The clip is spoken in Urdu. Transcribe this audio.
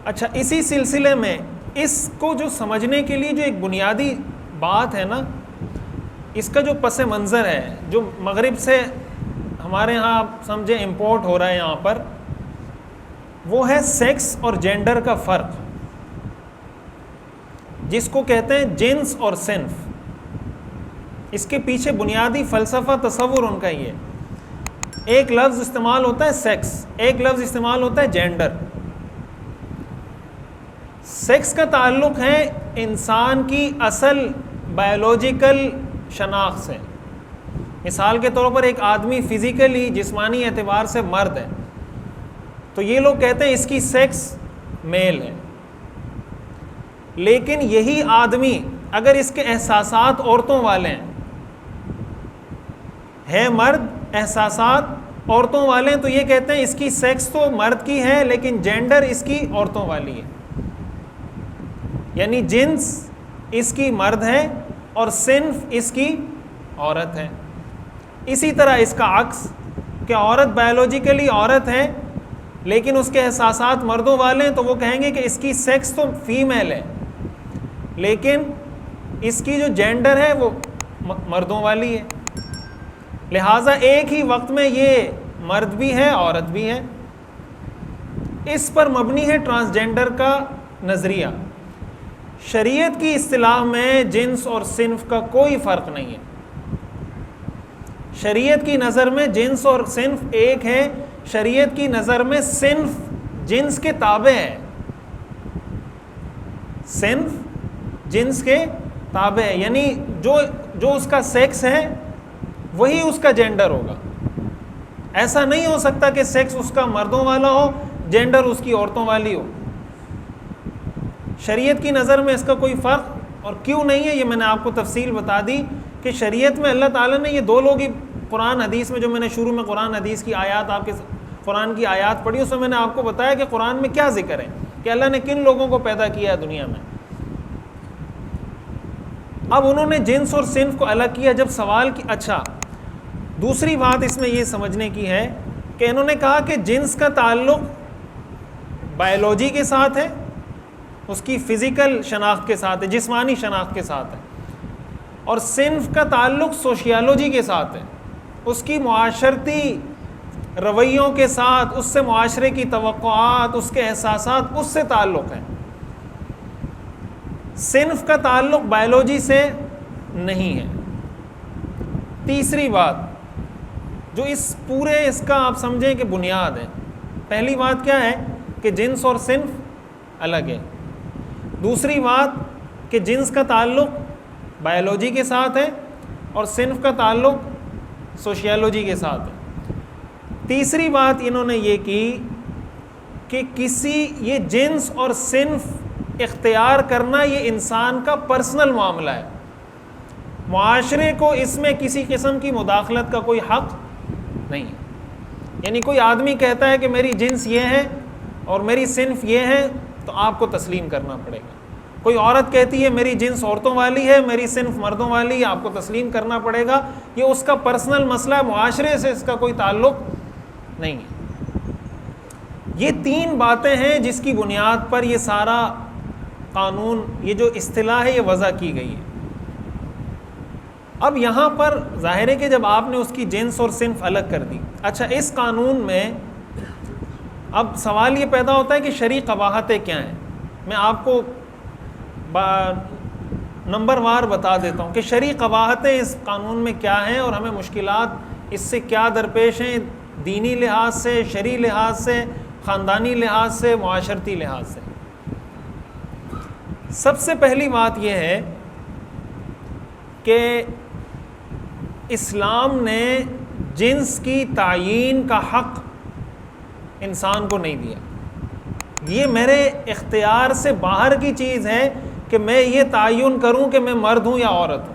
اچھا، اسی سلسلے میں اس کو جو سمجھنے کے لیے جو ایک بنیادی بات ہے نا، اس کا جو پس منظر ہے جو مغرب سے ہمارے ہاں آپ سمجھیں امپورٹ ہو رہا ہے یہاں پر، وہ ہے سیکس اور جینڈر کا فرق، جس کو کہتے ہیں جنس اور صنف۔ اس کے پیچھے بنیادی فلسفہ تصور ان کا ہی ہے۔ ایک لفظ استعمال ہوتا ہے سیکس، ایک لفظ استعمال ہوتا ہے جینڈر۔ سیکس کا تعلق ہے انسان کی اصل بائیولوجیکل شناخت سے۔ مثال کے طور پر ایک آدمی فزیکلی جسمانی اعتبار سے مرد ہے تو یہ لوگ کہتے ہیں اس کی سیکس میل ہے، لیکن یہی آدمی اگر اس کے احساسات عورتوں والے ہیں، ہے مرد احساسات عورتوں والے ہیں، تو یہ کہتے ہیں اس کی سیکس تو مرد کی ہے لیکن جینڈر اس کی عورتوں والی ہے، یعنی جنس اس کی مرد ہے اور صنف اس کی عورت ہے۔ اسی طرح اس کا عکس کہ عورت بائیولوجیکلی عورت ہے لیکن اس کے احساسات مردوں والے ہیں، تو وہ کہیں گے کہ اس کی سیکس تو فیمیل ہے لیکن اس کی جو جینڈر ہے وہ مردوں والی ہے۔ لہٰذا ایک ہی وقت میں یہ مرد بھی ہے عورت بھی ہے۔ اس پر مبنی ہے ٹرانسجینڈر کا نظریہ۔ شریعت کی اصطلاح میں جنس اور صنف کا کوئی فرق نہیں ہے۔ شریعت کی نظر میں جنس اور صنف ایک ہے۔ شریعت کی نظر میں صنف جنس کے تابع ہے، صنف جنس کے تابع ہے، یعنی جو اس کا سیکس ہے وہی اس کا جینڈر ہوگا۔ ایسا نہیں ہو سکتا کہ سیکس اس کا مردوں والا ہو، جینڈر اس کی عورتوں والی ہو۔ شریعت کی نظر میں اس کا کوئی فرق اور کیوں نہیں ہے، یہ میں نے آپ کو تفصیل بتا دی کہ شریعت میں اللہ تعالیٰ نے یہ دو لوگ ہی قرآن حدیث میں، جو میں نے شروع میں قرآن حدیث کی آیات آپ کے قرآن کی آیات پڑھی، اس میں نے آپ کو بتایا کہ قرآن میں کیا ذکر ہے کہ اللہ نے کن لوگوں کو پیدا کیا ہے دنیا میں۔ اب انہوں نے جنس اور صنف کو الگ کیا۔ جب سوال کی اچھا دوسری بات اس میں یہ سمجھنے کی ہے کہ انہوں نے کہا کہ جنس کا تعلق بائیولوجی کے ساتھ ہے، اس کی فزیکل شناخت کے ساتھ ہے، جسمانی شناخت کے ساتھ ہے، اور صنف کا تعلق سوشیالوجی کے ساتھ ہے، اس کی معاشرتی رویوں کے ساتھ، اس سے معاشرے کی توقعات، اس کے احساسات، اس سے تعلق ہے۔ صنف کا تعلق بائیولوجی سے نہیں ہے۔ تیسری بات جو اس پورے اس کا آپ سمجھیں کہ بنیاد ہے، پہلی بات کیا ہے کہ جنس اور صنف الگ ہے۔ دوسری بات کہ جنس کا تعلق بائیولوجی کے ساتھ ہے اور صنف کا تعلق سوشیالوجی کے ساتھ ہے۔ تیسری بات انہوں نے یہ کی کہ یہ جنس اور صنف اختیار کرنا یہ انسان کا پرسنل معاملہ ہے، معاشرے کو اس میں کسی قسم کی مداخلت کا کوئی حق نہیں ہے۔ یعنی کوئی آدمی کہتا ہے کہ میری جنس یہ ہے اور میری صنف یہ ہے تو آپ کو تسلیم کرنا پڑے گا۔ کوئی عورت کہتی ہے میری جنس عورتوں والی ہے، میری صنف مردوں والی ہے، آپ کو تسلیم کرنا پڑے گا۔ یہ اس کا پرسنل مسئلہ ہے، معاشرے سے اس کا کوئی تعلق نہیں ہے۔ یہ تین باتیں ہیں جس کی بنیاد پر یہ سارا قانون، یہ جو اصطلاح ہے یہ وضع کی گئی ہے۔ اب یہاں پر ظاہر ہے کہ جب آپ نے اس کی جنس اور صنف الگ کر دی، اچھا اس قانون میں اب سوال یہ پیدا ہوتا ہے کہ شرعی قباحتیں کیا ہیں۔ میں آپ کو نمبر وار بتا دیتا ہوں کہ شرعی قباحتیں اس قانون میں کیا ہیں اور ہمیں مشکلات اس سے کیا درپیش ہیں، دینی لحاظ سے، شرعی لحاظ سے، خاندانی لحاظ سے، معاشرتی لحاظ سے۔ سب سے پہلی بات یہ ہے کہ اسلام نے جنس کی تعیین کا حق انسان کو نہیں دیا۔ یہ میرے اختیار سے باہر کی چیز ہے کہ میں یہ تعین کروں کہ میں مرد ہوں یا عورت ہوں۔